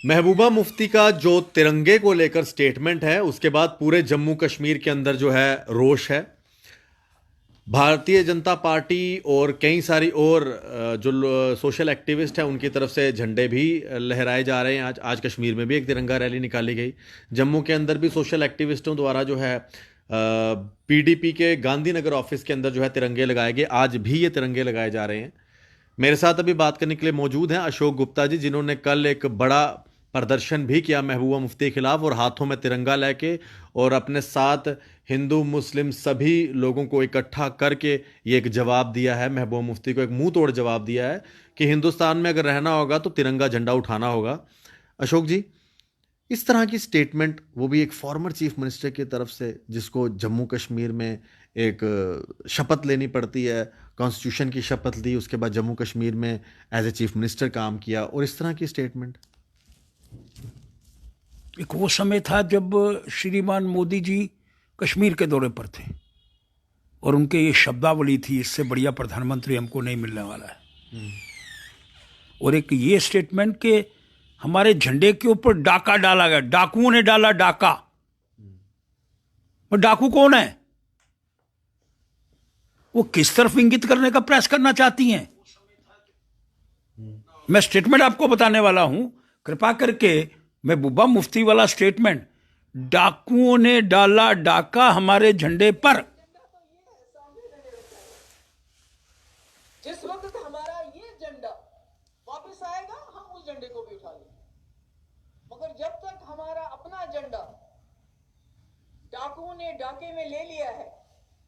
महबूबा मुफ्ती का जो तिरंगे को लेकर स्टेटमेंट है, उसके बाद पूरे जम्मू कश्मीर के अंदर जो है रोष है। भारतीय जनता पार्टी और कई सारी और जो सोशल एक्टिविस्ट हैं उनकी तरफ से झंडे भी लहराए जा रहे हैं। आज कश्मीर में भी एक तिरंगा रैली निकाली गई। जम्मू के अंदर भी सोशल एक्टिविस्टों द्वारा जो है पीडीपी के गांधीनगर ऑफिस के अंदर जो है तिरंगे लगाए गए। आज भी ये तिरंगे लगाए जा रहे हैं। मेरे साथ अभी बात करने के लिए मौजूद हैं अशोक गुप्ता जी, जिन्होंने कल एक बड़ा प्रदर्शन भी किया महबूबा मुफ्ती के खिलाफ और हाथों में तिरंगा लेके और अपने साथ हिंदू मुस्लिम सभी लोगों को इकट्ठा करके ये एक जवाब दिया है। महबूबा मुफ्ती को एक मुंह तोड़ जवाब दिया है कि हिंदुस्तान में अगर रहना होगा तो तिरंगा झंडा उठाना होगा। अशोक जी, इस तरह की स्टेटमेंट, वो भी एक फॉर्मर चीफ मिनिस्टर की तरफ से, जिसको जम्मू कश्मीर में एक शपथ लेनी पड़ती है, कॉन्स्टिट्यूशन की शपथ ली, उसके बाद जम्मू कश्मीर में एज ए चीफ मिनिस्टर काम किया, और इस तरह की स्टेटमेंट। एक वो समय था जब श्रीमान मोदी जी कश्मीर के दौरे पर थे और उनके ये शब्दावली थी, इससे बढ़िया प्रधानमंत्री हमको नहीं मिलने वाला है। और एक ये स्टेटमेंट कि हमारे झंडे के ऊपर डाका डाला गया, डाकुओं ने डाला डाका। और डाकू कौन है? वो किस तरफ इंगित करने का प्रयास करना चाहती हैं? मैं स्टेटमेंट आपको बताने वाला हूं, कृपा करके। महबूबा मुफ्ती वाला स्टेटमेंट, डाकुओं ने डाला डाका हमारे झंडे पर। जिस वक्त हमारा ये झंडा वापस आएगा हम उस झंडे को भी उठा लेंगे, मगर जब तक हमारा अपना झंडा डाकुओं ने डाके में ले लिया है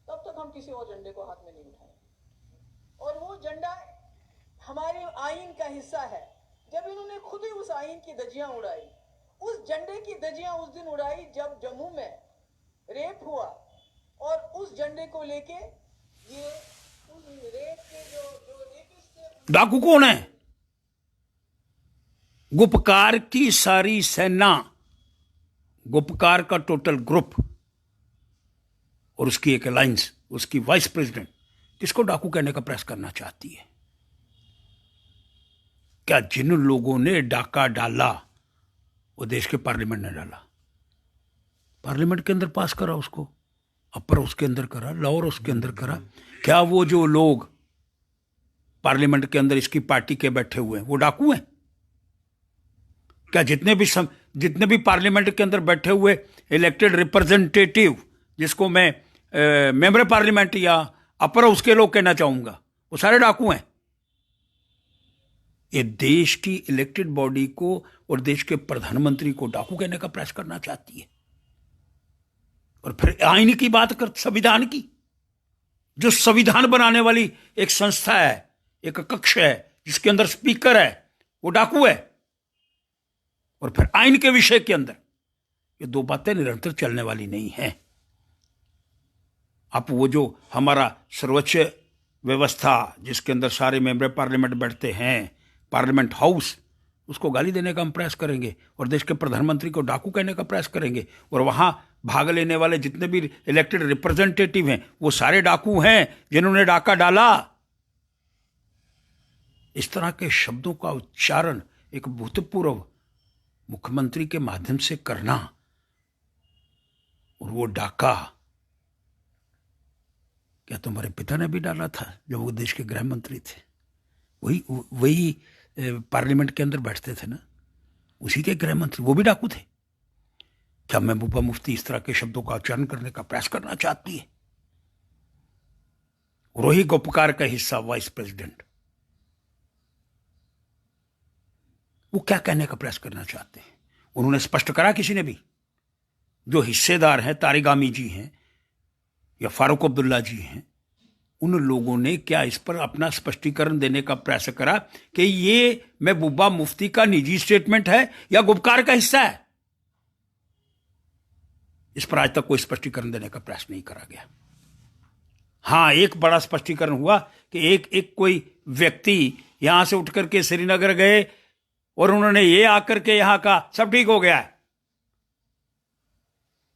तब तक हम किसी और झंडे को हाथ में नहीं उठाएंगे। और वो झंडा हमारे आईन का हिस्सा है। जब इन्होंने खुद ही उस आईन की धज्जियां उड़ाई, उस झंडे की धज्जियां उस दिन उड़ाई जब जम्मू में रेप हुआ, और उस झंडे को लेके ये उस रेप के जो रेपिस्ट थे। डाकू कौन है? गुपकार की सारी सेना, गुपकार का टोटल ग्रुप और उसकी एक अलायंस, उसकी वाइस प्रेसिडेंट, किसको डाकू कहने का प्रयास करना चाहती है? क्या जिन लोगों ने डाका डाला वो देश के पार्लियामेंट ने डाला, पार्लियामेंट के अंदर पास करा उसको, अपर उसके अंदर करा, लोअर उसके अंदर करा। क्या वो जो लोग पार्लियामेंट के अंदर इसकी पार्टी के बैठे हुए हैं वो डाकू हैं? क्या जितने भी पार्लियामेंट के अंदर बैठे हुए इलेक्टेड रिप्रेजेंटेटिव, जिसको मैं मेंबर पार्लियामेंट या अपर उसके लोग कहना चाहूंगा, वो सारे डाकू हैं? ये देश की इलेक्टेड बॉडी को और देश के प्रधानमंत्री को डाकू कहने का प्रयास करना चाहती है। और फिर आईन की बात कर, संविधान की, जो संविधान बनाने वाली एक संस्था है, एक कक्ष है जिसके अंदर स्पीकर है, वो डाकू है। और फिर आईन के विषय के अंदर ये दो बातें निरंतर चलने वाली नहीं हैं। आप वो जो हमारा सर्वोच्च व्यवस्था जिसके अंदर सारे मेंबर पार्लियामेंट बैठते हैं, पार्लियामेंट हाउस, उसको गाली देने का हम प्रयास करेंगे और देश के प्रधानमंत्री को डाकू कहने का प्रयास करेंगे, और वहां भाग लेने वाले जितने भी इलेक्टेड रिप्रेजेंटेटिव हैं वो सारे डाकू हैं जिन्होंने डाका डाला। इस तरह के शब्दों का उच्चारण एक भूतपूर्व मुख्यमंत्री के माध्यम से करना, और वो डाका क्या तुम्हारे पिता ने भी डाला था जब वो देश के गृह मंत्री थे? वही पार्लियामेंट के अंदर बैठते थे ना, उसी के गृह मंत्री, वो भी डाकू थे। क्या महबूबा मुफ्ती इस तरह के शब्दों का उच्चारण करने का प्रयास करना चाहती है? रोही गोपकार का हिस्सा वाइस प्रेसिडेंट, वो क्या कहने का प्रयास करना चाहते हैं? उन्होंने स्पष्ट करा किसी ने भी? जो हिस्सेदार हैं, तारिगामी जी हैं या फारूक अब्दुल्ला जी हैं, उन लोगों ने क्या इस पर अपना स्पष्टीकरण देने का प्रयास करा कि ये महबूबा मुफ्ती का निजी स्टेटमेंट है या गुपकार का हिस्सा है? इस पर आज तक कोई स्पष्टीकरण देने का प्रयास नहीं करा गया। हां, एक बड़ा स्पष्टीकरण हुआ कि एक कोई व्यक्ति यहां से उठ करके श्रीनगर गए और उन्होंने ये आकर के यहां का सब ठीक हो गया है,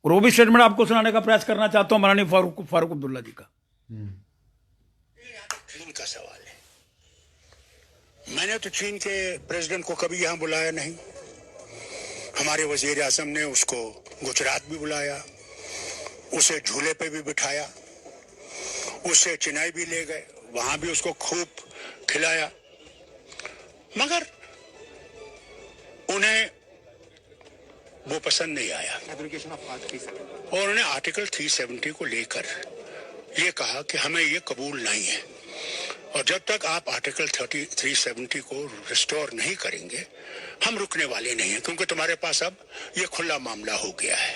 और वो भी स्टेटमेंट आपको सुनाने का प्रयास करना चाहता हूं मौलाना फारूक अब्दुल्ला जी का। चीन का सवाल है। मैंने तो चीन के प्रेसिडेंट को कभी यहां बुलाया नहीं, हमारे वजीर आजम ने उसको गुजरात भी बुलाया, उसे झूले पे भी बिठाया, उसे चेन्नई भी ले गए, वहां भी उसको खूब खिलाया, मगर उन्हें वो पसंद नहीं आया और उन्होंने आर्टिकल 370 को लेकर ये कहा कि हमें ये कबूल नहीं है और जब तक आप आर्टिकल 370 को रिस्टोर नहीं करेंगे हम रुकने वाले नहीं हैं, क्योंकि तुम्हारे पास अब ये खुला मामला हो गया है।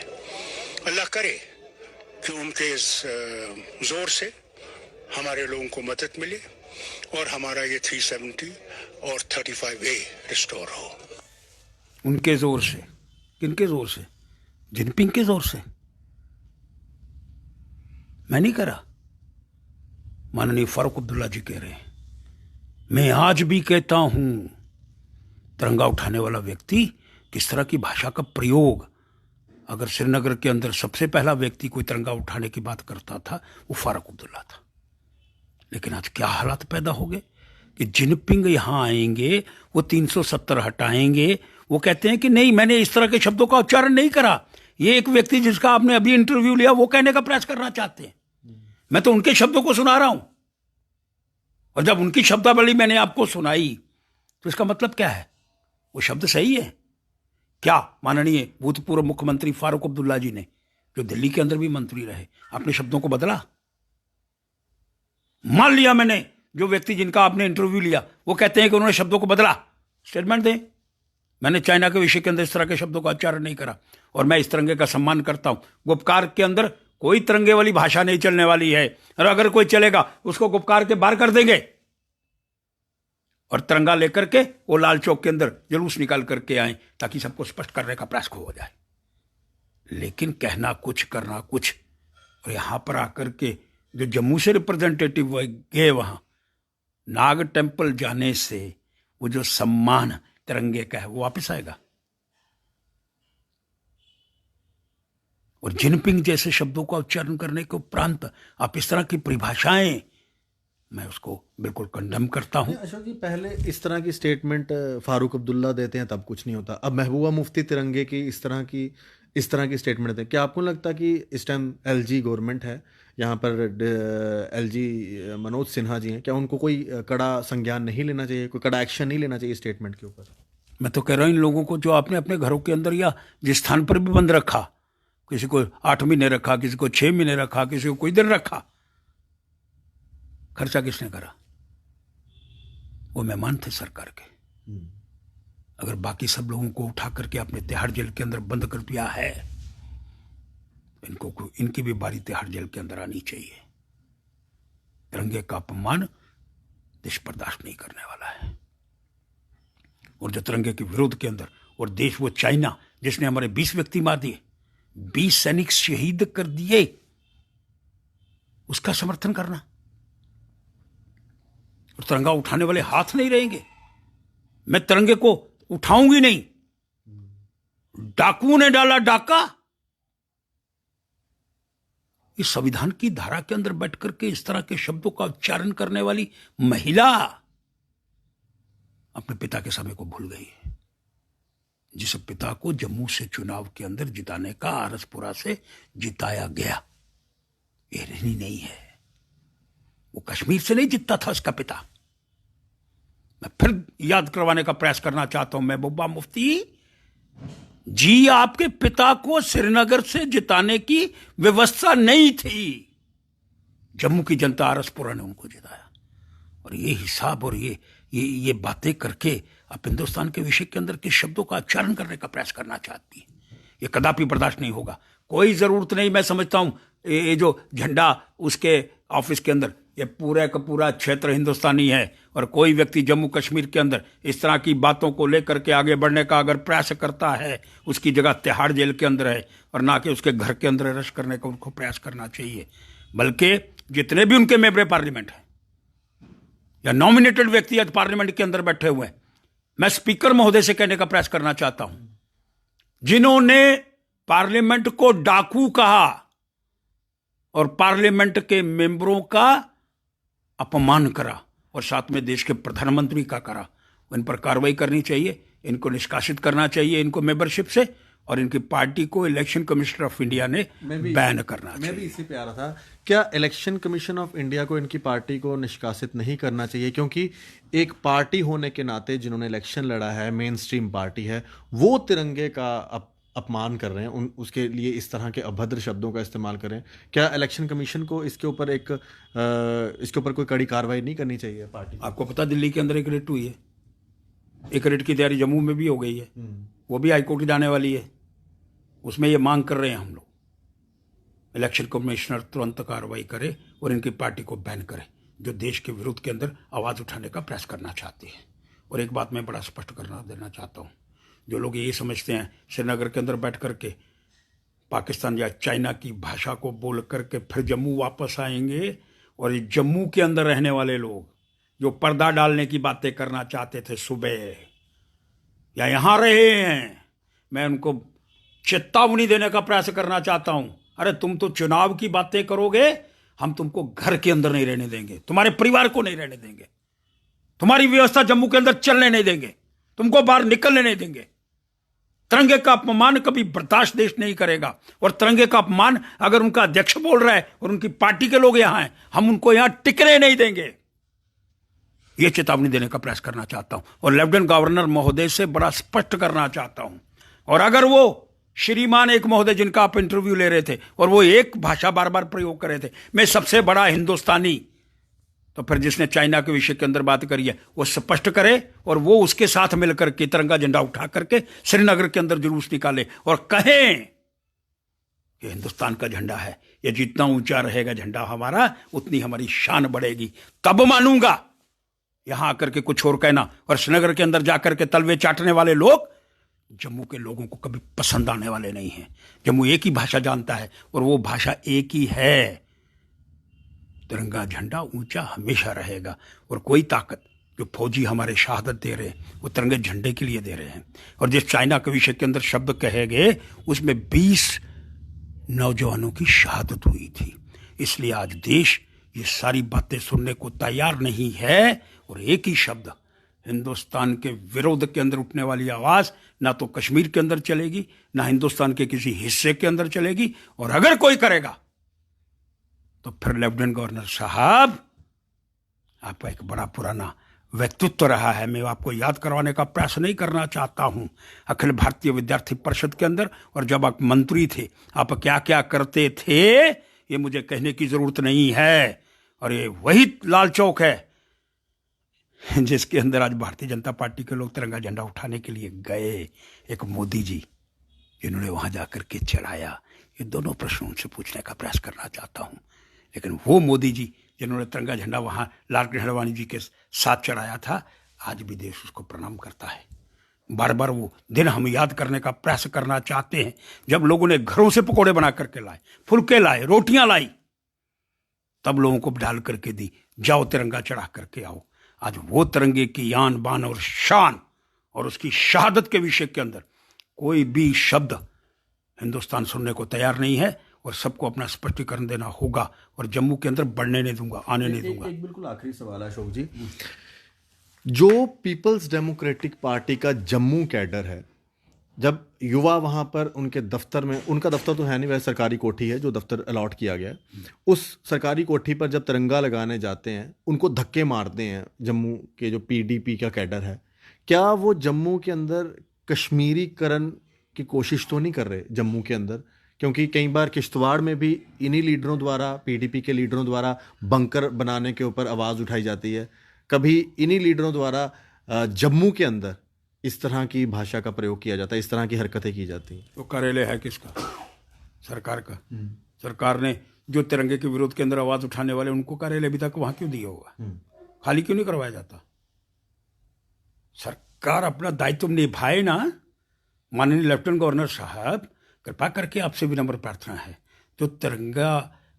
अल्लाह करे कि उनके इस जोर से हमारे लोगों को मदद मिले और हमारा ये 370 और 35A रिस्टोर हो। उनके जोर से? किनके जोर से? जिनपिंग के जोर से? मैं नहीं करा, माननीय फारूक अब्दुल्ला जी कह रहे हैं। मैं आज भी कहता हूं, तिरंगा उठाने वाला व्यक्ति किस तरह की भाषा का प्रयोग, अगर श्रीनगर के अंदर सबसे पहला व्यक्ति कोई तिरंगा उठाने की बात करता था वो फारूक अब्दुल्ला था। लेकिन आज क्या हालात पैदा हो गए कि जिनपिंग यहां आएंगे, वो 370 हटाएंगे, वो कहते हैं कि नहीं मैंने इस तरह के शब्दों का उच्चारण नहीं करा। ये एक व्यक्ति जिसका आपने अभी इंटरव्यू लिया वो कहने का प्रयास करना चाहते हैं। मैं तो उनके शब्दों को सुना रहा हूं और जब उनकी शब्दावली मैंने आपको सुनाई तो इसका मतलब क्या है? वो शब्द सही है क्या? माननीय भूतपूर्व मुख्यमंत्री फारूक अब्दुल्ला जी ने, जो दिल्ली के अंदर भी मंत्री रहे, अपने शब्दों को बदला? मान लिया मैंने, जो व्यक्ति जिनका आपने इंटरव्यू लिया वो कहते हैं कि उन्होंने शब्दों को बदला, स्टेटमेंट दें। मैंने चाइना के विषय के अंदर इस तरह के शब्दों का उच्चारण नहीं करा और मैं इस तिरंगे का सम्मान करता हूं। गुपकार के अंदर कोई तिरंगे वाली भाषा नहीं चलने वाली है और अगर कोई चलेगा उसको गुपकार के बाहर कर देंगे और तिरंगा लेकर के वो लाल चौक के अंदर जुलूस निकाल करके आए ताकि सबको स्पष्ट करने का प्रयास हो जाए। लेकिन कहना कुछ करना कुछ, और यहां पर आकर के जो जम्मू से रिप्रेजेंटेटिव गए वहां नाग टेम्पल जाने से वो जो सम्मान तिरंगे का है वो वापस आएगा। और जिनपिंग जैसे शब्दों का उच्चारण करने के उपरांत आप इस तरह की परिभाषाएं, मैं उसको बिल्कुल कंडेम करता हूं। अशोक जी, पहले इस तरह की स्टेटमेंट फारूक अब्दुल्ला देते हैं तब कुछ नहीं होता, अब महबूबा मुफ्ती तिरंगे की इस तरह की स्टेटमेंट देते हैं। क्या आपको लगता है कि इस टाइम एलजी गवर्नमेंट है, यहाँ पर एलजी मनोज सिन्हा जी हैं, क्या उनको कोई कड़ा संज्ञान नहीं लेना चाहिए, कोई कड़ा एक्शन नहीं लेना चाहिए स्टेटमेंट के ऊपर? मैं तो कह रहा हूं इन लोगों को जो आपने अपने घरों के अंदर या जिस स्थान पर भी बंद रखा, किसी को 8 महीने रखा, किसी को 6 महीने रखा, किसी को कोई दिन रखा, खर्चा किसने करा? वो मेहमान थे सरकार के। अगर बाकी सब लोगों को उठा करके आपने तिहाड़ जेल के अंदर बंद कर दिया है, इनकी भी बारी तिहाड़ जेल के अंदर आनी चाहिए। तिरंगे का अपमान देश बर्दाश्त नहीं करने वाला है। और जो तिरंगे के विरोध के अंदर, और देश वो चाइना जिसने हमारे 20 व्यक्ति मार दिए, 20 सैनिक शहीद कर दिए, उसका समर्थन करना। और तिरंगा उठाने वाले हाथ नहीं रहेंगे। मैं तिरंगे को उठाऊंगी नहीं। डाकुओं ने डाला डाका, इस संविधान की धारा के अंदर बैठ करके इस तरह के शब्दों का उच्चारण करने वाली महिला अपने पिता के समय को भूल गई है, जिस पिता को जम्मू से चुनाव के अंदर जिताने का आरसपुरा से जिताया गया। ये रहनी नहीं है, वो कश्मीर से नहीं जीतता था उसका पिता। मैं फिर याद करवाने का प्रयास करना चाहता हूं, महबूबा मुफ्ती जी, आपके पिता को श्रीनगर से जिताने की व्यवस्था नहीं थी, जम्मू की जनता आरसपुरा ने उनको जिताया। और ये हिसाब और ये बातें करके आप हिंदुस्तान के विषय के अंदर के शब्दों का उच्चारण करने का प्रयास करना चाहती है, ये कदापि बर्दाश्त नहीं होगा। कोई जरूरत नहीं, मैं समझता हूं ये जो झंडा उसके ऑफिस के अंदर, ये पूरे का पूरा क्षेत्र हिंदुस्तानी है और कोई व्यक्ति जम्मू कश्मीर के अंदर इस तरह की बातों को लेकर के आगे बढ़ने का अगर प्रयास करता है, उसकी जगह तिहाड़ जेल के अंदर है और ना कि उसके घर के अंदर अरेस्ट करने का उनको प्रयास करना चाहिए। बल्कि जितने भी उनके मेंबर पार्लियामेंट हैं या नॉमिनेटेड व्यक्ति आज पार्लियामेंट के अंदर बैठे हुए हैं, मैं स्पीकर महोदय से कहने का प्रयास करना चाहता हूं, जिन्होंने पार्लियामेंट को डाकू कहा और पार्लियामेंट के मेंबरों का अपमान करा और साथ में देश के प्रधानमंत्री का करा, उन पर कार्रवाई करनी चाहिए। इनको निष्कासित करना चाहिए, इनको मेंबरशिप से, और इनकी पार्टी को इलेक्शन कमीशन ऑफ इंडिया ने बैन करना चाहिए। मैं भी इसी पे आ रहा था, क्या इलेक्शन कमीशन ऑफ इंडिया को इनकी पार्टी को निष्कासित नहीं करना चाहिए? क्योंकि एक पार्टी होने के नाते जिन्होंने इलेक्शन लड़ा है, मेन स्ट्रीम पार्टी है, वो तिरंगे का अपमान कर रहे हैं, उसके लिए इस तरह के अभद्र शब्दों का इस्तेमाल करें। क्या इलेक्शन कमीशन को इसके ऊपर कोई कड़ी कार्रवाई नहीं करनी चाहिए पार्टी? आपको पता दिल्ली के अंदर एक रिट हुई है, एक रिट की तैयारी जम्मू में भी हो गई है, वो भी हाईकोर्ट जाने वाली है। उसमें ये मांग कर रहे हैं हम लोग, इलेक्शन कमिश्नर तुरंत कार्रवाई करे और इनकी पार्टी को बैन करे, जो देश के विरुद्ध के अंदर आवाज़ उठाने का प्रयास करना चाहती है। और एक बात मैं बड़ा स्पष्ट करना देना चाहता हूँ, जो लोग ये समझते हैं श्रीनगर के अंदर बैठ करके पाकिस्तान या चाइना की भाषा को बोल करके फिर जम्मू वापस आएंगे, और ये जम्मू के अंदर रहने वाले लोग जो पर्दा डालने की बातें करना चाहते थे सुबह या यहाँ रहे हैं, मैं उनको चेतावनी देने का प्रयास करना चाहता हूं। अरे तुम तो चुनाव की बातें करोगे, हम तुमको घर के अंदर नहीं रहने देंगे, तुम्हारे परिवार को नहीं रहने देंगे, तुम्हारी व्यवस्था जम्मू के अंदर चलने नहीं देंगे, तुमको बाहर निकलने नहीं देंगे। तिरंगे का अपमान कभी बर्दाश्त देश नहीं करेगा, और तिरंगे का अपमान अगर उनका अध्यक्ष बोल रहा है और उनकी पार्टी के लोग यहां हैं, हम उनको यहां टिकने नहीं देंगे। यह चेतावनी देने का प्रयास करना चाहता हूं, और लेफ्टिनेंट गवर्नर महोदय से बड़ा स्पष्ट करना चाहता हूं। और अगर वो श्रीमान एक महोदय जिनका आप इंटरव्यू ले रहे थे और वो एक भाषा बार बार प्रयोग कर रहे थे, मैं सबसे बड़ा हिंदुस्तानी, तो फिर जिसने चाइना के विषय के अंदर बात करी है वो स्पष्ट करे, और वो उसके साथ मिलकर के तिरंगा झंडा उठा करके श्रीनगर के अंदर जुलूस निकाले और कहें कि हिंदुस्तान का झंडा है, ये जितना ऊंचा रहेगा झंडा हमारा, उतनी हमारी शान बढ़ेगी, तब मानूंगा। यहां आकर के कुछ और कहना और श्रीनगर के अंदर जाकर के तलवे चाटने वाले लोग जम्मू के लोगों को कभी पसंद आने वाले नहीं हैं। जम्मू एक ही भाषा जानता है, और वो भाषा एक ही है, तिरंगा झंडा ऊंचा हमेशा रहेगा। और कोई ताकत, जो फौजी हमारे शहादत दे रहे हैं, वो तिरंगे झंडे के लिए दे रहे हैं। और जिस चाइना के विषय के अंदर शब्द कहे गए, उसमें 20 नौजवानों की शहादत हुई थी। इसलिए आज देश ये सारी बातें सुनने को तैयार नहीं है, और एक ही शब्द, हिंदुस्तान के विरोध के अंदर उठने वाली आवाज ना तो कश्मीर के अंदर चलेगी, ना हिंदुस्तान के किसी हिस्से के अंदर चलेगी। और अगर कोई करेगा तो फिर लेफ्टिनेंट गवर्नर साहब, आपका एक बड़ा पुराना व्यक्तित्व रहा है, मैं आपको याद करवाने का प्रयास नहीं करना चाहता हूं। अखिल भारतीय विद्यार्थी परिषद के अंदर, और जब आप मंत्री थे, आप क्या क्या करते थे ये मुझे कहने की जरूरत नहीं है। और ये वही लाल चौक है जिसके अंदर आज भारतीय जनता पार्टी के लोग तिरंगा झंडा उठाने के लिए गए। एक मोदी जी जिन्होंने वहां जाकर के चढ़ाया, ये दोनों प्रश्न उनसे पूछने का प्रयास करना चाहता हूं। लेकिन वो मोदी जी जिन्होंने तिरंगा झंडा वहां लालकृष्ण अडवाणी जी के साथ चढ़ाया था, आज भी देश उसको प्रणाम करता है। बार बार वो दिन हम याद करने का प्रयास करना चाहते हैं जब लोगों ने घरों से पकौड़े बना करके लाए, फुलके लाए, रोटियां लाई, तब लोगों को डाल करके दी, जाओ तिरंगा चढ़ा करके आओ। आज वो तिरंगे की आन बान और शान और उसकी शहादत के विषय के अंदर कोई भी शब्द हिंदुस्तान सुनने को तैयार नहीं है, और सबको अपना स्पष्टीकरण देना होगा। और जम्मू के अंदर बढ़ने नहीं दूंगा, आने नहीं दूंगा। एक बिल्कुल आखिरी सवाल है अशोक जी, जो पीपल्स डेमोक्रेटिक पार्टी का जम्मू कैडर है, जब युवा वहां पर उनके दफ्तर में, उनका दफ्तर तो है नहीं, वह सरकारी कोठी है जो दफ्तर अलॉट किया गया है, उस सरकारी कोठी पर जब तिरंगा लगाने जाते हैं, उनको धक्के मारते हैं जम्मू के जो पीडीपी का कैडर है, क्या वो जम्मू के अंदर कश्मीरीकरण की कोशिश तो नहीं कर रहे जम्मू के अंदर? क्योंकि कई बार किश्तवाड़ में भी इन्हीं लीडरों द्वारा, पीडीपी के लीडरों द्वारा बंकर बनाने के ऊपर आवाज़ उठाई जाती है, कभी इन्हीं लीडरों द्वारा जम्मू के अंदर इस तरह की भाषा का प्रयोग किया जाता है, इस तरह की हरकतें की जाती हैं। तो कार्यालय है किसका? सरकार का। सरकार ने जो तिरंगे के विरोध के अंदर आवाज उठाने वाले, उनको कार्यालय अभी तक वहां क्यों दिया होगा? खाली क्यों नहीं करवाया जाता? सरकार अपना दायित्व निभाए ना। माननीय लेफ्टिनेंट गवर्नर साहब, कृपा करके आपसे विनम्र प्रार्थना है, जो तिरंगा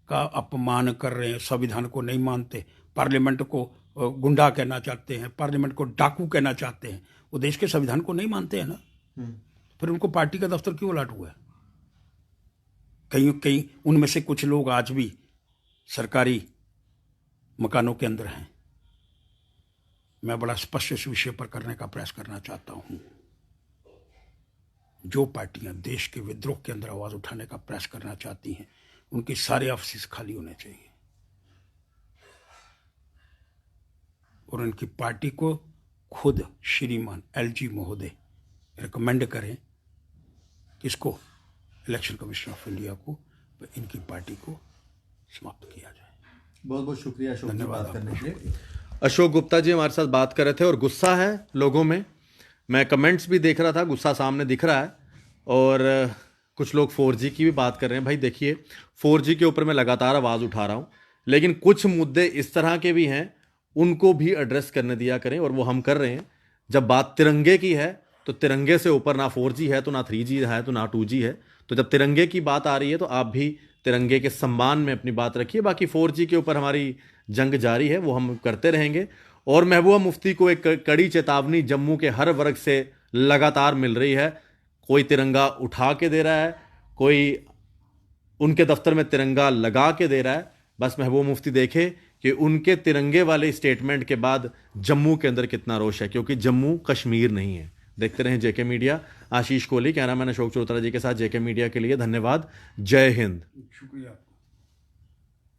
का अपमान कर रहे हैं, संविधान को नहीं मानते, पार्लियामेंट को गुंडा कहना चाहते हैं, पार्लियामेंट को डाकू कहना चाहते हैं, वो देश के संविधान को नहीं मानते हैं ना, फिर उनको पार्टी का दफ्तर क्यों अलॉट हुआ है? कहीं कहीं उनमें से कुछ लोग आज भी सरकारी मकानों के अंदर हैं। मैं बड़ा स्पष्ट इस विषय पर करने का प्रयास करना चाहता हूं। जो पार्टियां देश के विद्रोह के अंदर आवाज उठाने का प्रयास करना चाहती हैं, उनके सारे ऑफिस खाली होने चाहिए और उनकी पार्टी को खुद श्रीमान LG महोदय रिकमेंड करें किसको, इलेक्शन कमीशन ऑफ इंडिया को, इनकी पार्टी को समाप्त किया जाए। बहुत बहुत शुक्रिया अशोक जी धन्यवाद बात करने आपका, के लिए। अशोक गुप्ता जी हमारे साथ बात कर रहे थे और गुस्सा है लोगों में, मैं कमेंट्स भी देख रहा था, गुस्सा सामने दिख रहा है। और कुछ लोग 4G की भी बात कर रहे हैं। भाई देखिए 4G के ऊपर मैं लगातार आवाज़ उठा रहा हूँ, लेकिन कुछ मुद्दे इस तरह के भी हैं, उनको भी एड्रेस करने दिया करें, और वो हम कर रहे हैं। जब बात तिरंगे की है तो तिरंगे से ऊपर ना 4G है, तो ना 3G है, तो ना 2G है। तो जब तिरंगे की बात आ रही है तो आप भी तिरंगे के सम्मान में अपनी बात रखिए। बाकी 4G के ऊपर हमारी जंग जारी है, वो हम करते रहेंगे। और महबूबा मुफ्ती को एक कड़ी चेतावनी जम्मू के हर वर्ग से लगातार मिल रही है। कोई तिरंगा उठा के दे रहा है, कोई उनके दफ्तर में तिरंगा लगा के दे रहा है। बस महबूबा मुफ्ती देखे कि उनके तिरंगे वाले स्टेटमेंट के बाद जम्मू के अंदर कितना रोष है, क्योंकि जम्मू कश्मीर नहीं है। देखते रहें JK media. Ashish Kohli, cameraman Ashok Chaudhary जी के साथ JK मीडिया के लिए धन्यवाद। जय हिंद। शुक्रिया।